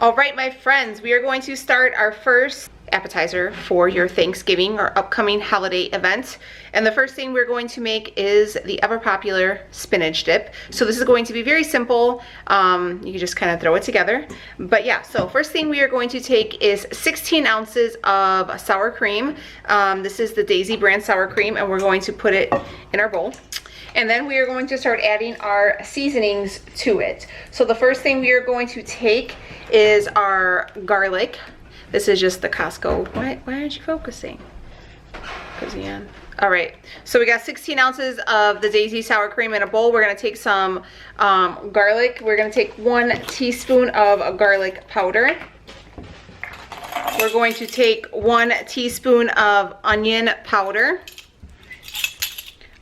All right, my friends, we are going to start our first appetizer for your Thanksgiving or upcoming holiday event. And the first thing we're going to make is the ever popular spinach dip. So this is going to be very simple. You can just kind of throw it together. But yeah, so first thing we are going to take is 16 ounces of sour cream. This is the Daisy brand sour cream, and we're going to put it in our bowl. And then we are going to start adding our seasonings to it. So the first thing we are going to take is our garlic. This is just the Costco. Why aren't you focusing? All right, so we got 16 ounces of the Daisy sour cream in a bowl. We're gonna take some garlic. We're gonna take 1 teaspoon of garlic powder. We're going to take 1 teaspoon of onion powder.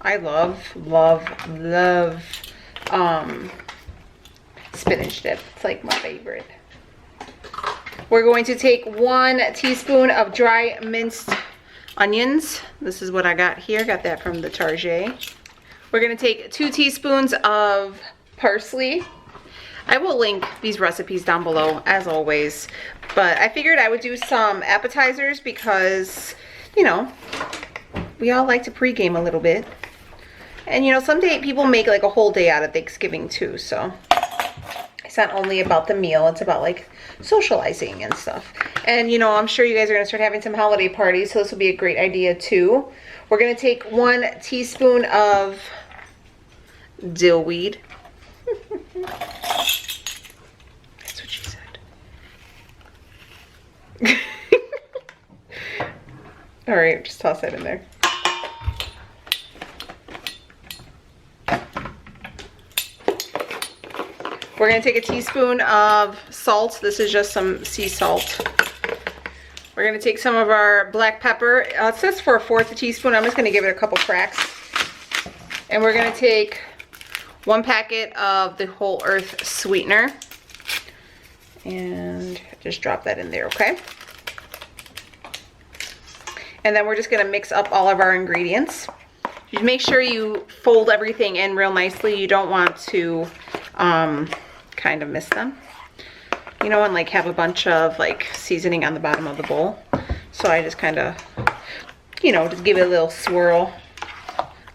I love spinach dip. It's like my favorite. We're going to take 1 teaspoon of dry minced onions. This is what I got here. Got that from the Target. We're going to take 2 teaspoons of parsley. I will link these recipes down below as always. But I figured I would do some appetizers because, you know, we all like to pregame a little bit. And you know, some people make like a whole day out of Thanksgiving too, so it's not only about the meal, it's about like socializing and stuff. And you know, I'm sure you guys are gonna start having some holiday parties, so this will be a great idea too. We're gonna take 1 teaspoon of dill weed. That's what she said. All right, just toss that in there. We're gonna take a teaspoon of salt. This is just some sea salt. We're gonna take some of our black pepper. It says for 1/4 teaspoon. I'm just gonna give it a couple cracks. And we're gonna take 1 packet of the Whole Earth sweetener. And just drop that in there, okay? And then we're just gonna mix up all of our ingredients. Just make sure you fold everything in real nicely. You don't want to kind of miss them, you know, and like have a bunch of like seasoning on the bottom of the bowl. So I just kind of, you know, just give it a little swirl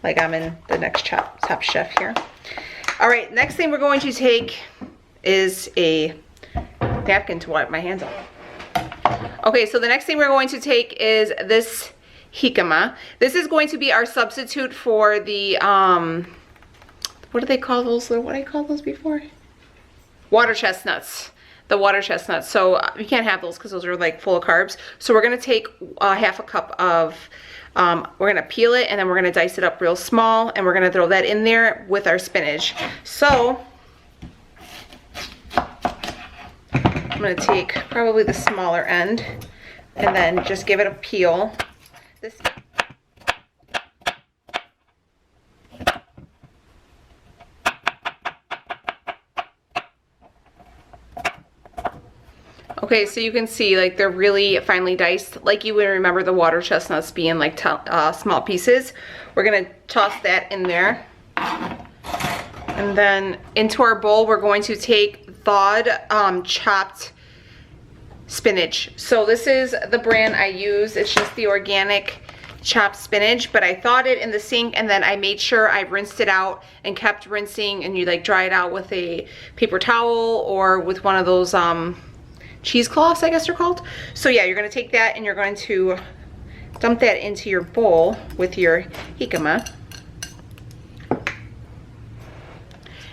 like I'm in the next Top Chef here. All right, next thing we're going to take is a napkin to wipe my hands off. Okay, so the next thing we're going to take is this jicama. This is going to be our substitute for the what do they call those? What did I call those before? Water chestnuts. The water chestnuts. So you can't have those because those are like full of carbs. So we're gonna take 1/2 cup of, we're gonna peel it and then we're gonna dice it up real small and we're gonna throw that in there with our spinach. So I'm gonna take probably the smaller end and then just give it a peel. This. Okay, so you can see like they're really finely diced, like you would remember the water chestnuts being like small pieces. We're gonna toss that in there. And then into our bowl, we're going to take thawed chopped spinach. So this is the brand I use. It's just the organic chopped spinach, but I thawed it in the sink and then I made sure I rinsed it out and kept rinsing, and you like dry it out with a paper towel or with one of those cheesecloths, I guess they're called. So yeah, you're gonna take that and you're going to dump that into your bowl with your jicama.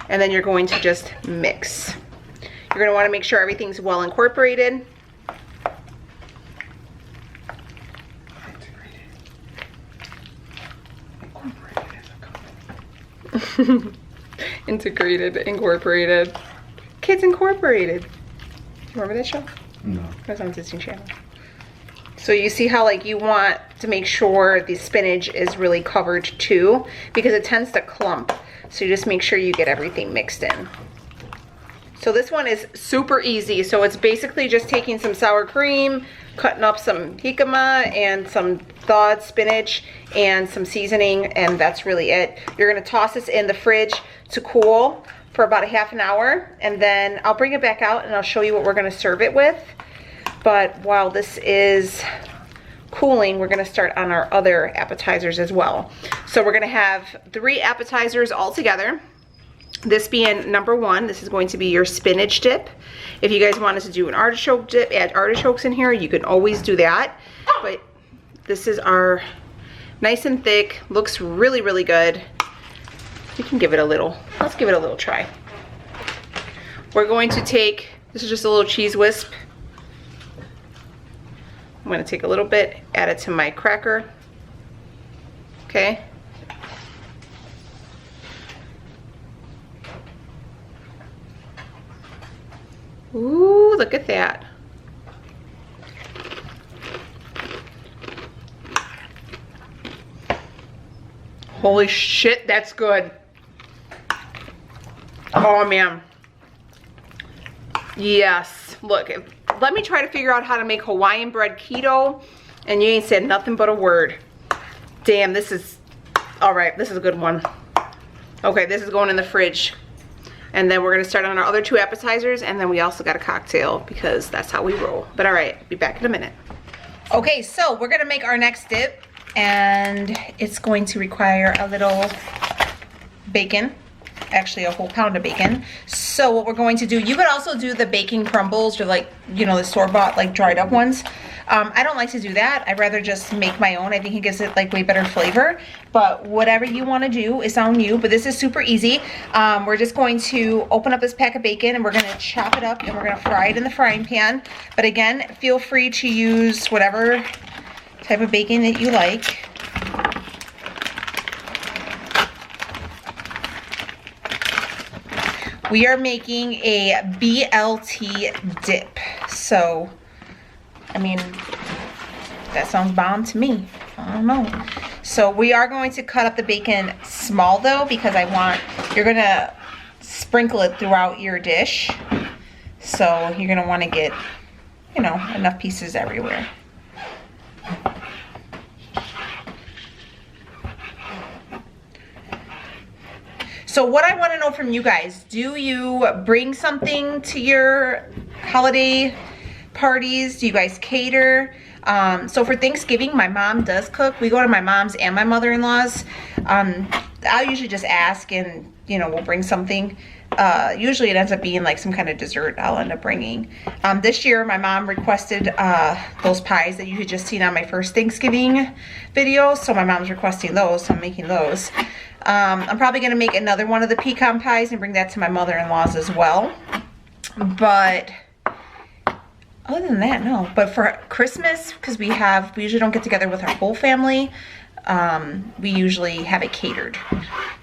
And then you're going to just mix. You're gonna wanna make sure everything's well incorporated. Integrated, incorporated. Kids Incorporated. Remember that show? No. That was on Disney Channel. So you see how like you want to make sure the spinach is really covered too, because it tends to clump. So you just make sure you get everything mixed in. So this one is super easy. So it's basically just taking some sour cream, cutting up some jicama and some thawed spinach and some seasoning, and that's really it. You're gonna toss this in the fridge to cool for about a half an hour, and then I'll bring it back out and I'll show you what we're gonna serve it with. But while this is cooling, we're gonna start on our other appetizers as well. So we're gonna have 3 appetizers all together. This being number 1, this is going to be your spinach dip. If you guys wanted to do an artichoke dip, add artichokes in here, you can always do that. But this is our nice and thick, looks really, really good. You can give it a little, let's give it a little try. We're going to take, this is just a little cheese wisp. I'm gonna take a little bit, add it to my cracker. Okay. Ooh, look at that. Holy shit, that's good. Oh man. Yes, look, let me try to figure out how to make Hawaiian bread keto, and you ain't said nothing but a word. Damn, this is, all right, this is a good one. Okay, this is going in the fridge. And then we're gonna start on our other 2 appetizers, and then we also got a cocktail because that's how we roll. But all right, be back in a minute. Okay, so we're gonna make our next dip, and it's going to require a little bacon, actually a whole pound of bacon. So what we're going to do, you could also do the bacon crumbles, or like, you know, the store-bought like dried up ones. I don't like to do that. I'd rather just make my own. I think it gives it like way better flavor, but whatever you want to do is on you. But this is super easy. We're just going to open up this pack of bacon, and we're going to chop it up, and we're going to fry it in the frying pan. But again, feel free to use whatever type of bacon that you like. We are making a BLT dip. So, I mean, that sounds bomb to me. I don't know. So we are going to cut up the bacon small though, because you're gonna sprinkle it throughout your dish. So you're gonna wanna get, you know, enough pieces everywhere. So what I want to know from you guys, do you bring something to your holiday parties? Do you guys cater? So for Thanksgiving, my mom does cook. We go to my mom's and my mother-in-law's. I'll usually just ask, and you know, we'll bring something. Usually it ends up being like some kind of dessert I'll end up bringing. This year my mom requested those pies that you had just seen on my first Thanksgiving video. So my mom's requesting those, so I'm making those. I'm probably going to make another one of the pecan pies and bring that to my mother-in-law's as well. But other than that, no. But for Christmas, because we usually don't get together with our whole family, we usually have it catered.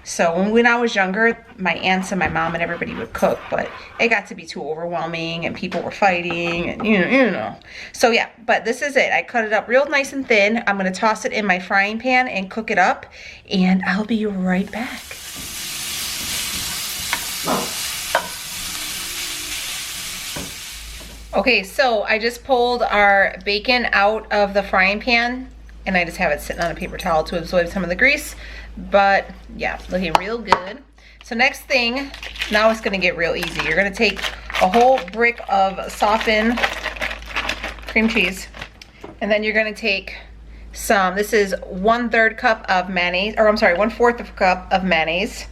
So when I was younger, my aunts and my mom and everybody would cook, but it got to be too overwhelming and people were fighting and you know. So yeah, but this is it. I cut it up real nice and thin. I'm going to toss it in my frying pan and cook it up, and I'll be right back. Okay, so I just pulled our bacon out of the frying pan, and I just have it sitting on a paper towel to absorb some of the grease. But yeah, looking real good. So next thing, now it's gonna get real easy. You're gonna take a whole brick of softened cream cheese, and then you're gonna take some, this is 1/3 cup of mayonnaise, or I'm sorry, 1/4 of a cup of mayonnaise.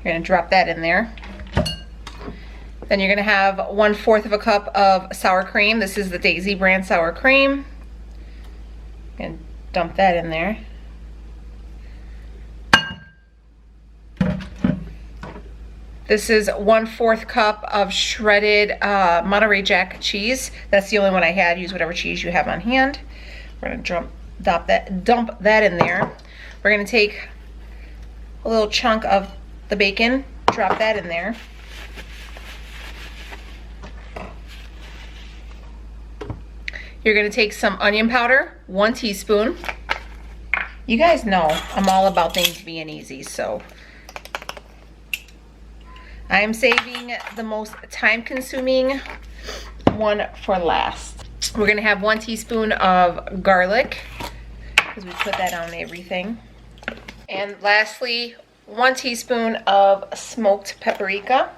You're gonna drop that in there. Then you're gonna have 1/4 of a cup of sour cream. This is the Daisy brand sour cream. And dump that in there. This is 1/4 cup of shredded Monterey Jack cheese. That's the only one I had. Use whatever cheese you have on hand. We're gonna dump that in there. We're gonna take a little chunk of the bacon, drop that in there. You're gonna take some onion powder, 1 teaspoon. You guys know I'm all about things being easy, so I am saving the most time-consuming one for last. We're gonna have 1 teaspoon of garlic, because we put that on everything. And lastly, 1 teaspoon of smoked paprika.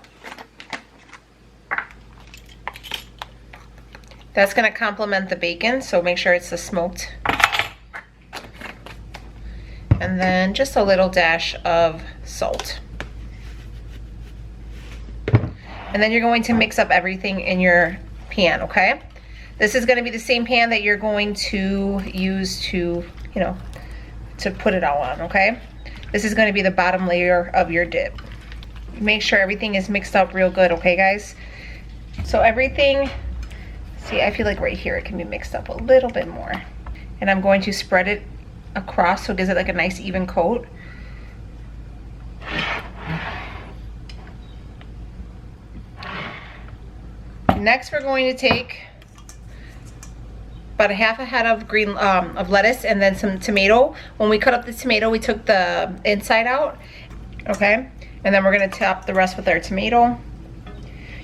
That's gonna complement the bacon, so make sure it's the smoked. And then just a little dash of salt. And then you're going to mix up everything in your pan, okay? This is gonna be the same pan that you're going to use to, you know, to put it all on, okay? This is gonna be the bottom layer of your dip. Make sure everything is mixed up real good, okay guys? So everything, see, I feel like right here it can be mixed up a little bit more. And I'm going to spread it across so it gives it like a nice even coat. Next we're going to take about a half a head of green of lettuce and then some tomato. When we cut up the tomato, we took the inside out, okay? And then we're gonna top the rest with our tomato.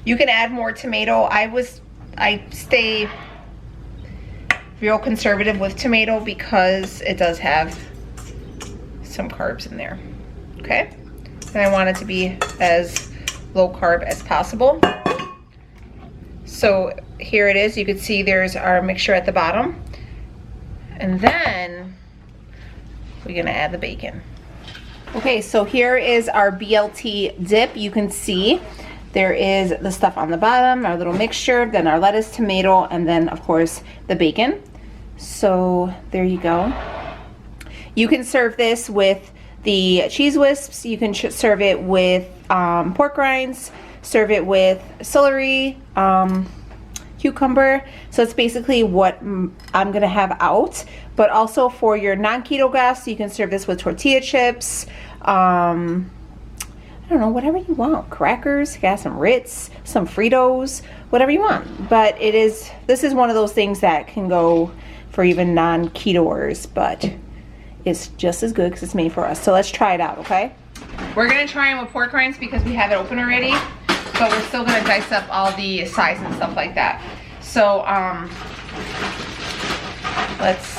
You can add more tomato. I stay real conservative with tomato because it does have some carbs in there, okay? And I want it to be as low carb as possible. So here it is. You can see there's our mixture at the bottom. And then we're gonna add the bacon. Okay, so here is our BLT dip. You can see there is the stuff on the bottom, our little mixture, then our lettuce, tomato, and then of course the bacon. So there you go. You can serve this with the cheese wisps. You can serve it with pork rinds, serve it with celery, cucumber. So it's basically what I'm gonna have out. But also for your non-keto guests, you can serve this with tortilla chips, I don't know, whatever you want. Crackers, you got some Ritz, some Fritos, whatever you want. But this is one of those things that can go for even non-ketoers, but it's just as good because it's made for us. So let's try it out, okay? We're gonna try them with pork rinds because we have it open already, but we're still gonna dice up all the sides and stuff like that. So let's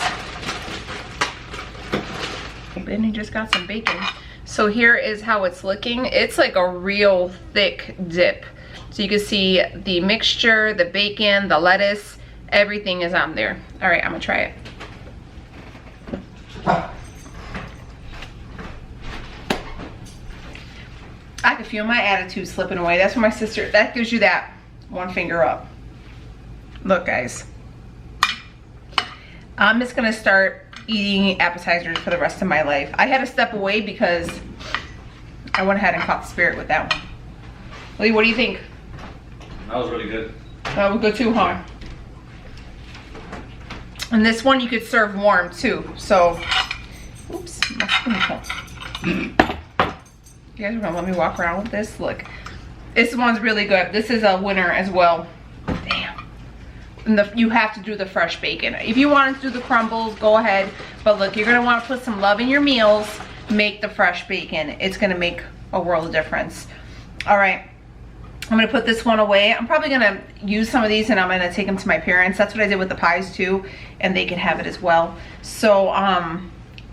open. He just got some bacon. So here is how it's looking. It's like a real thick dip. So you can see the mixture, the bacon, the lettuce, everything is on there. All right, I'm gonna try it. I can feel my attitude slipping away. That's what my sister, that gives you that one finger up. Look guys, I'm just gonna start eating appetizers for the rest of my life. I had to step away because I went ahead and caught the spirit with that one. Lee, what do you think? That was really good. That was good too, huh? And this one you could serve warm too. So, oops, my spoon fell. You guys are gonna let me walk around with this? Look, this one's really good. This is a winner as well. Damn. And you have to do the fresh bacon. If you want to do the crumbles, go ahead. But look, you're gonna want to put some love in your meals. Make the fresh bacon. It's gonna make a world of difference. All right, I'm gonna put this one away. I'm probably gonna use some of these and I'm gonna take them to my parents. That's what I did with the pies too, and they can have it as well. So,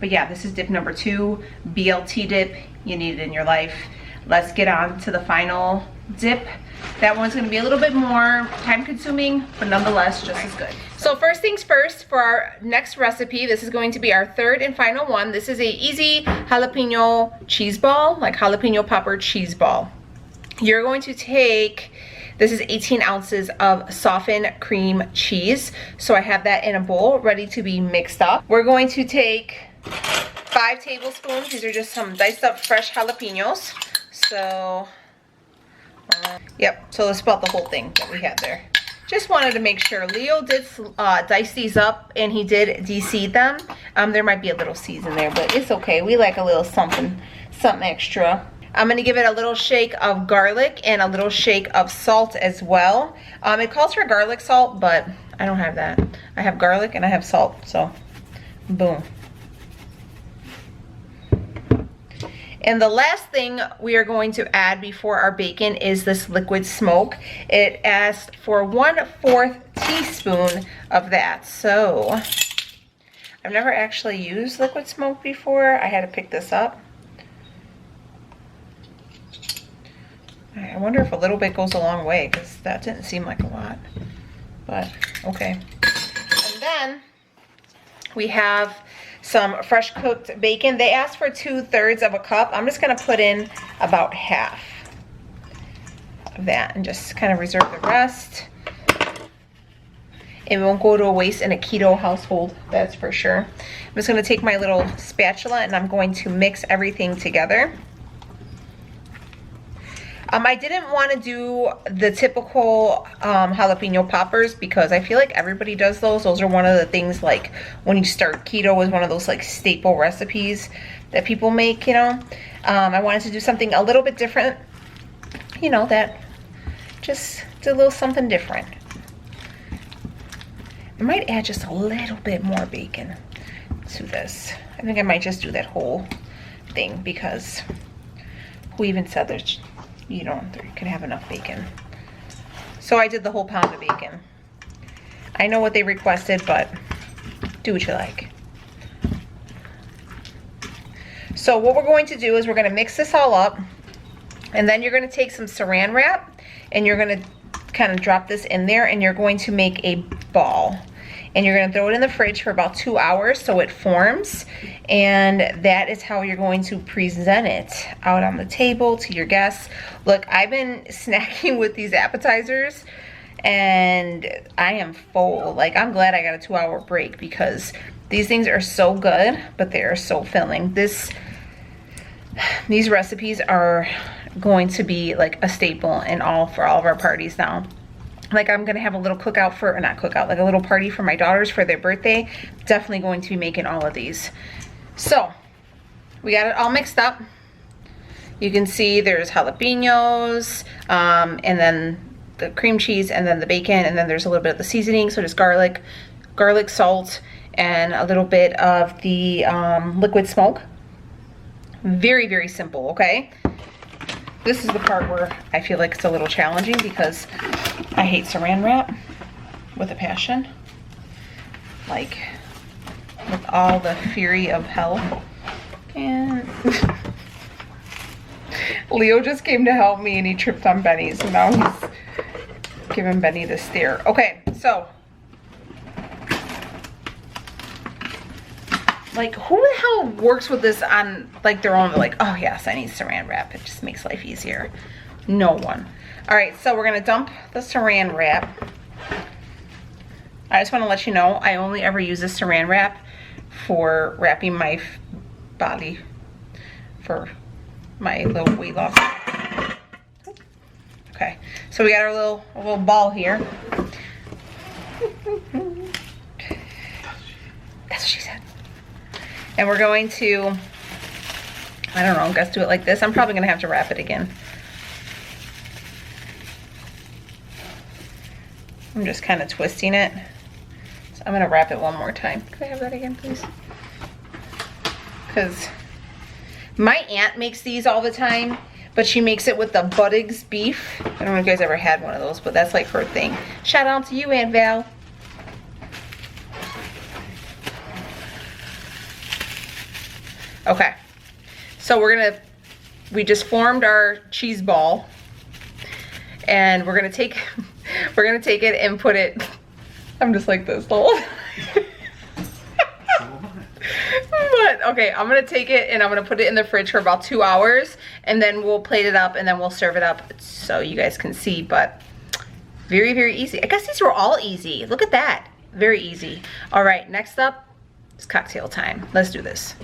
but yeah, this is dip number 2, BLT dip. You need it in your life. Let's get on to the final dip. That one's gonna be a little bit more time consuming, but nonetheless just as good. So first things first, for our next recipe, this is going to be our third and final one. This is a easy jalapeno cheese ball, like jalapeno pepper cheese ball. You're going to take, this is 18 ounces of softened cream cheese. So I have that in a bowl ready to be mixed up. We're going to take 5 tablespoons. These are just some diced up fresh jalapenos. So, yep, so that's about the whole thing that we had there. Just wanted to make sure. Leo did dice these up and he did de-seed them. There might be a little seeds in there, but it's okay. We like a little something extra. I'm gonna give it a little shake of garlic and a little shake of salt as well. It calls for garlic salt, but I don't have that. I have garlic and I have salt, so boom. And the last thing we are going to add before our bacon is this liquid smoke. It asked for 1/4 teaspoon of that. So I've never actually used liquid smoke before. I had to pick this up. I wonder if a little bit goes a long way, because that didn't seem like a lot. but okay. And then we have some fresh cooked bacon. They asked for 2/3 of a cup. I'm just gonna put in about half of that and just kind of reserve the rest. It won't go to waste in a keto household, that's for sure. I'm just gonna take my little spatula and I'm going to mix everything together. I didn't want to do the typical jalapeno poppers because I feel like everybody does those. Those are one of the things, like when you start keto, is one of those like staple recipes that people make, you know. I wanted to do something a little bit different, you know, that just do a little something different. I might add just a little bit more bacon to this. I think I might just do that whole thing because who even said there's, you can have enough bacon. So I did the whole pound of bacon. I know what they requested, but do what you like. So what we're going to do is we're going to mix this all up, and then you're going to take some saran wrap and you're going to kind of drop this in there, and you're going to make a ball. And you're going to throw it in the fridge for about 2 hours so it forms. And that is how you're going to present it out on the table to your guests. Look, I've been snacking with these appetizers and I am full. Like, I'm glad I got a 2-hour break because these things are so good, but they are so filling. These recipes are going to be like a staple for all of our parties now. Like, I'm gonna have a little cookout for, not cookout, like a little party for my daughters for their birthday. Definitely going to be making all of these. So we got it all mixed up. You can see there's jalapenos, and then the cream cheese, and then the bacon, and then there's a little bit of the seasoning. So just garlic, salt, and a little bit of the liquid smoke. Very, very simple, okay? This is the part where I feel like it's a little challenging because I hate saran wrap with a passion. Like, with all the fury of hell. And Leo just came to help me and he tripped on Benny, so now he's giving Benny the stare. Okay, so like, who the hell works with this on like their own? They're like, oh yes, I need saran wrap. It just makes life easier. No one. All right, so we're gonna dump the saran wrap. I just want to let you know, I only ever use this saran wrap for wrapping my body for my little weight loss. Okay, so we got our little ball here. That's what she said. And we're going to, I don't know, I guess do it like this. I'm probably gonna have to wrap it again. I'm just kind of twisting it. So I'm gonna wrap it one more time. Can I have that again, please? Because my aunt makes these all the time, but she makes it with the Buttons beef. I don't know if you guys ever had one of those, but that's like her thing. Shout out to you, Aunt Val. Okay, so we just formed our cheese ball, and we're gonna take it and put it, I'm just like this the whole time. But okay, I'm gonna take it and I'm gonna put it in the fridge for about 2 hours, and then we'll plate it up and then we'll serve it up so you guys can see. But very, very easy. I guess these were all easy. Look at that, very easy. All right, next up is cocktail time. Let's do this.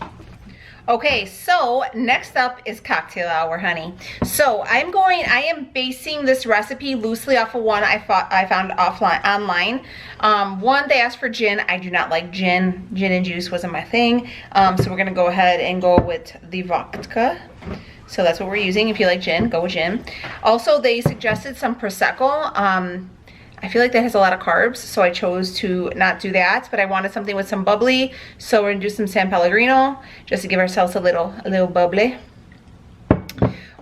Okay, so next up is cocktail hour, honey. So I am basing this recipe loosely off of one I found online. One, they asked for gin. I do not like gin. Gin and juice wasn't my thing. So we're gonna go ahead and go with the vodka. So that's what we're using. If you like gin, go with gin. Also, they suggested some Prosecco. I feel like that has a lot of carbs, so I chose to not do that, but I wanted something with some bubbly, so we're gonna do some San Pellegrino just to give ourselves a little bubbly.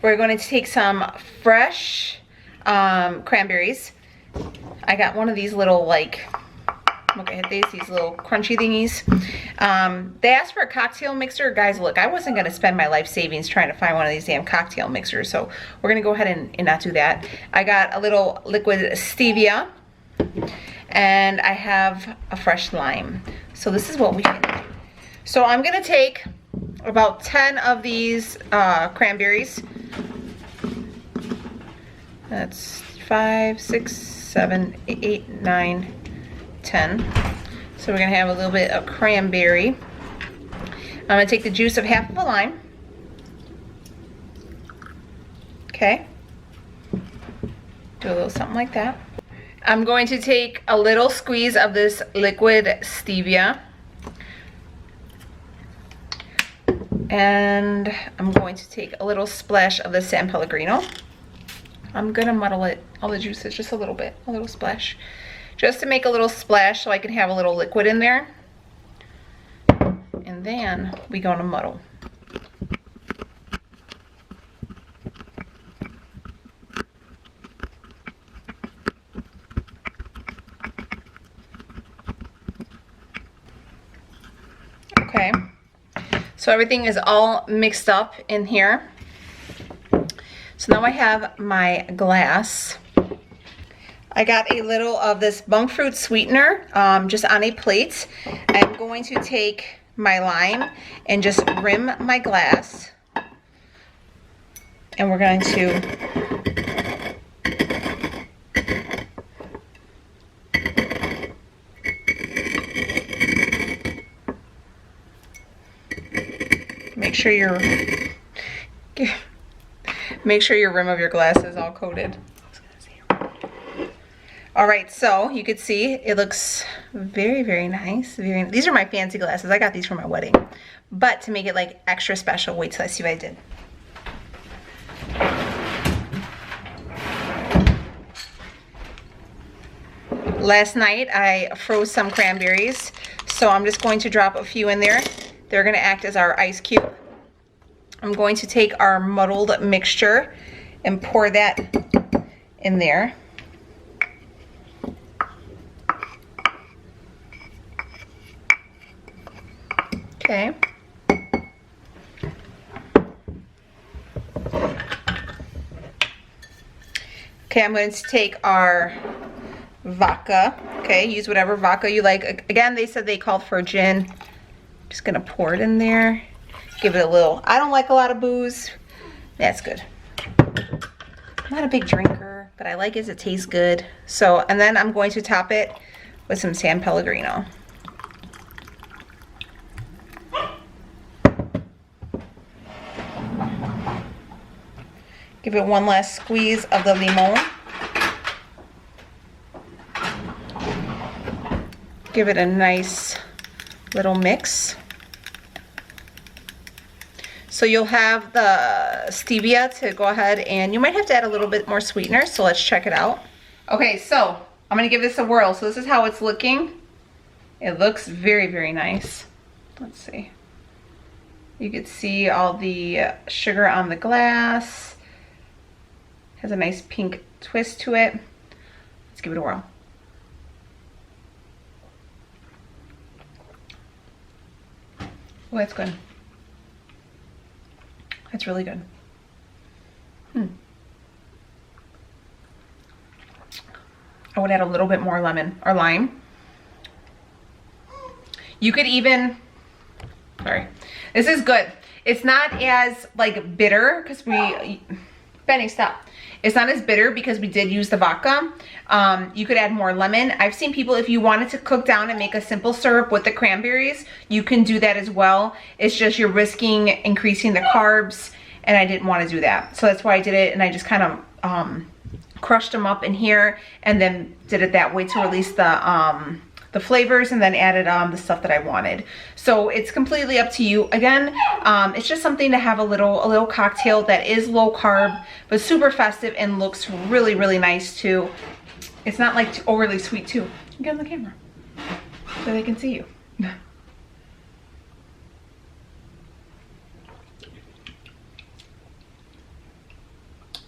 We're going to take some fresh cranberries. I got one of these little, like, look, I hit these little crunchy thingies. They asked for a cocktail mixer. Guys, look, I wasn't gonna spend my life savings trying to find one of these damn cocktail mixers, so we're gonna go ahead and not do that. I got a little liquid stevia, and I have a fresh lime. So this is what we can do. So I'm gonna take about 10 of these cranberries. That's 5, 6, 7, 8, 9, 10. So we're gonna have a little bit of cranberry. I'm gonna take the juice of half of a lime. Okay. Do a little something like that. I'm going to take a little squeeze of this liquid stevia. And I'm going to take a little splash of the San Pellegrino. I'm gonna muddle it, all the juices, just a little bit, a little splash. Just to make a little splash so I can have a little liquid in there. And then we gonna muddle. Okay, so everything is all mixed up in here. So now I have my glass. I got a little of this monk fruit sweetener just on a plate. I'm going to take my lime and just rim my glass. And we're going to make sure your rim of your glass is all coated. All right, so you could see it looks very, very nice. These are my fancy glasses. I got these for my wedding. But to make it like extra special, wait till I see what I did. Last night I froze some cranberries, so I'm just going to drop a few in there. They're gonna act as our ice cube. I'm going to take our muddled mixture and pour that in there. Okay. Okay, I'm going to take our vodka. Okay, use whatever vodka you like. Again, they said they called for gin. Just gonna pour it in there. Give it a little. I don't like a lot of booze. That's good. I'm not a big drinker, but I like it as it tastes good. So, and then I'm going to top it with some San Pellegrino. Give it one last squeeze of the limon. Give it a nice little mix. So you'll have the stevia to go ahead, and you might have to add a little bit more sweetener, so let's check it out. Okay, so I'm gonna give this a whirl. So this is how it's looking. It looks very, very nice. Let's see. You could see all the sugar on the glass. Has a nice pink twist to it. Let's give it a whirl. Oh, that's good. That's really good. I would add a little bit more lemon or lime. You could even, sorry, this is good. It's not as like bitter because Benny, stop. It's not as bitter because we did use the vodka. You could add more lemon. I've seen people, if you wanted to cook down and make a simple syrup with the cranberries, you can do that as well. It's just you're risking increasing the carbs, and I didn't want to do that. So that's why I did it, and I just kind of crushed them up in here and then did it that way to release the flavors, and then added the stuff that I wanted. So it's completely up to you. Again, it's just something to have a little cocktail that is low carb but super festive and looks really, really nice too. It's not like overly sweet too. Get on the camera so they can see you.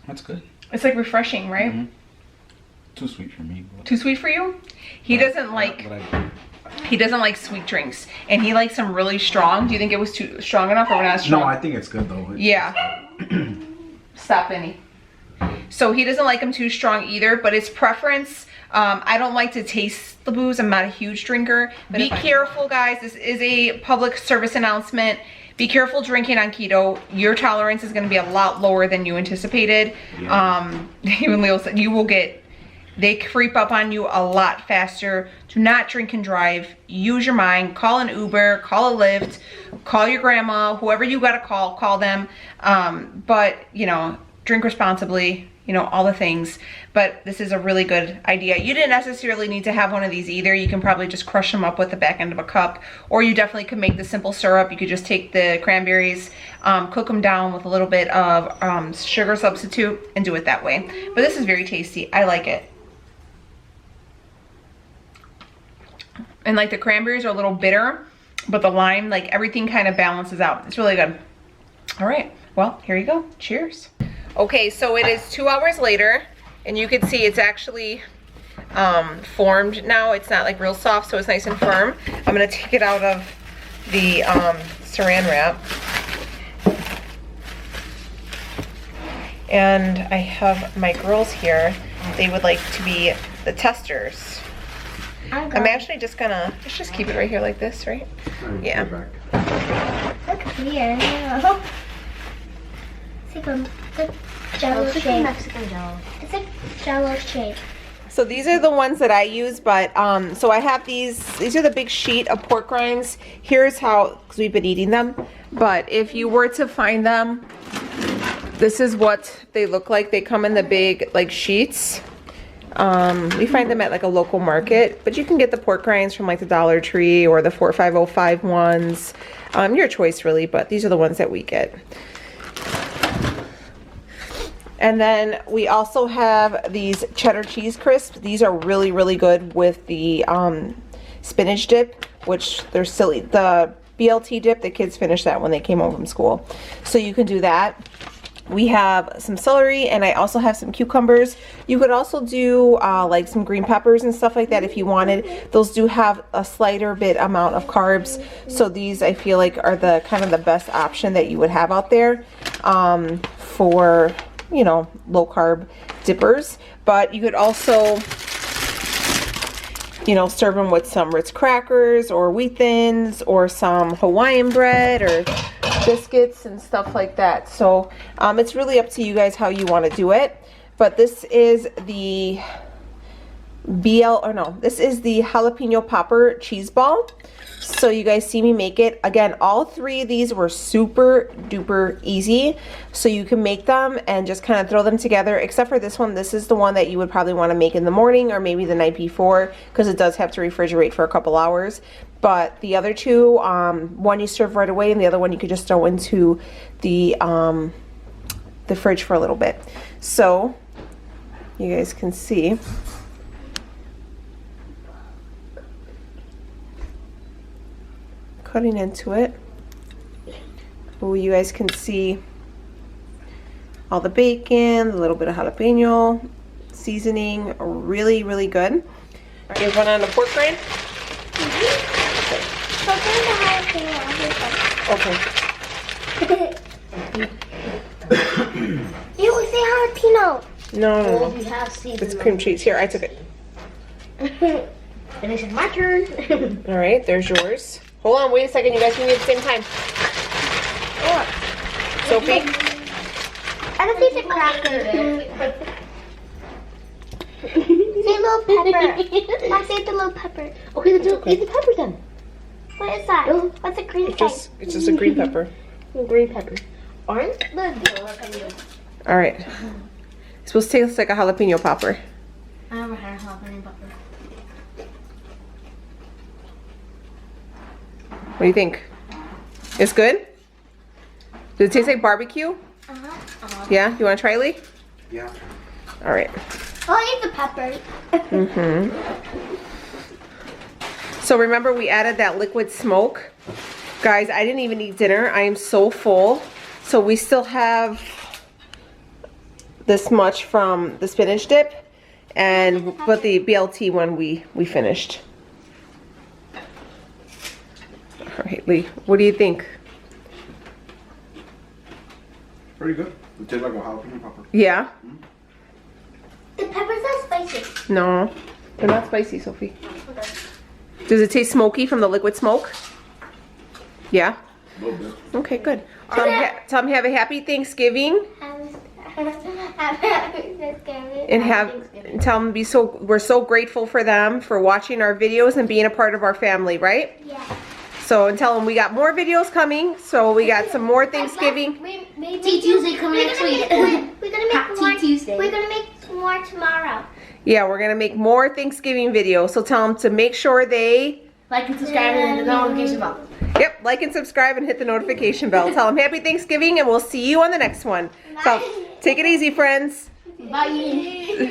That's good. It's like refreshing, right? Mm-hmm. Too sweet for me. Too sweet for you? He doesn't like sweet drinks, and he likes them really strong. Do you think it was too strong enough, or not strong? No, I think it's good though. Yeah. Stop, Benny. So he doesn't like them too strong either, but it's preference. I don't like to taste the booze. I'm not a huge drinker. Be careful, guys. This is a public service announcement. Be careful drinking on keto. Your tolerance is going to be a lot lower than you anticipated. Yeah. Even Leo said you will get, they creep up on you a lot faster. Do not drink and drive. Use your mind. Call an Uber, call a Lyft, call your grandma, whoever you got to call them. But, you know, drink responsibly, you know, all the things. But this is a really good idea. You didn't necessarily need to have one of these either. You can probably just crush them up with the back end of a cup, or you definitely could make the simple syrup. You could just take the cranberries, cook them down with a little bit of sugar substitute and do it that way. But this is very tasty. I like it. And like the cranberries are a little bitter, but the lime, like everything kind of balances out. It's really good. All right, well, here you go. Cheers. Okay, so it is 2 hours later, and you can see it's actually formed now. It's not like real soft, so it's nice and firm. I'm gonna take it out of the saran wrap. And I have my girls here. They would like to be the testers. I'm actually just gonna, let's just keep it right here like this, right? Yeah. Look here. It's like a jello shape. Mexican jello. It's like jello shape. So these are the ones that I use, but so I have these are the big sheet of pork rinds. Here's how, because we've been eating them, but if you were to find them, this is what they look like. They come in the big like sheets. We find them at like a local market, but you can get the pork rinds from like the Dollar Tree or the 4505 ones. Your choice really, but these are the ones that we get. And then we also have these cheddar cheese crisps. These are really, really good with the spinach dip, which they're silly. The BLT dip, the kids finished that when they came home from school. So you can do that. We have some celery, and I also have some cucumbers. You could also do like some green peppers and stuff like that if you wanted. Those do have a slighter bit amount of carbs. So these I feel like are the kind of the best option that you would have out there for, you know, low carb dippers. But you could also, you know, serve them with some Ritz crackers or wheat thins or some Hawaiian bread or biscuits and stuff like that. So it's really up to you guys how you want to do it. But this is the this is the jalapeno popper cheese ball. So you guys see me make it. Again, all three of these were super duper easy. So you can make them and just kind of throw them together, except for this one. This is the one that you would probably want to make in the morning or maybe the night before, because it does have to refrigerate for a couple hours. But the other two, one you serve right away, and the other one you could just throw into the fridge for a little bit. So you guys can see. Cutting into it. Oh, you guys can see all the bacon, a little bit of jalapeno seasoning, really, really good. Are you going on the pork rind? Okay. You would say jalapeno. No. We have season. It's cream cheese. Here, I took it. And this is my turn. All right, there's yours. Hold on, wait a second. You guys can eat at the same time. Sophie? I don't think it's a cracker. Say little pepper. I say the little pepper. Okay, let's eat the pepper then. What is that? What's a green pepper? It's just a green pepper. Green pepper. Orange? All right. It's supposed to taste like a jalapeno popper. I never had a jalapeno pepper. What do you think? It's good? Does it taste like barbecue? Yeah? You want to try, Lee? Yeah. All right. I'll eat the pepper. So remember, we added that liquid smoke. Guys, I didn't even eat dinner. I am so full. So we still have this much from the spinach dip, but the BLT one we finished. All right, Lee, what do you think? Pretty good. It tastes like a jalapeno pepper. Yeah? The pepper's not spicy. No. They're not spicy, Sophie. Does it taste smoky from the liquid smoke? Yeah? A little bit. Okay, good. Tell them have a happy Thanksgiving. And tell them we're so grateful for them for watching our videos and being a part of our family, right? Yeah. So and tell them we got more videos coming. So we got some more Thanksgiving. Tea Tuesday coming next week. We're gonna make more. Tuesday. We're gonna make more tomorrow. Yeah, we're gonna make more Thanksgiving videos. So tell them to make sure they Like and subscribe and hit the notification bell. Yep, like and subscribe and hit the notification bell. Tell them happy Thanksgiving and we'll see you on the next one. So take it easy, friends. Bye.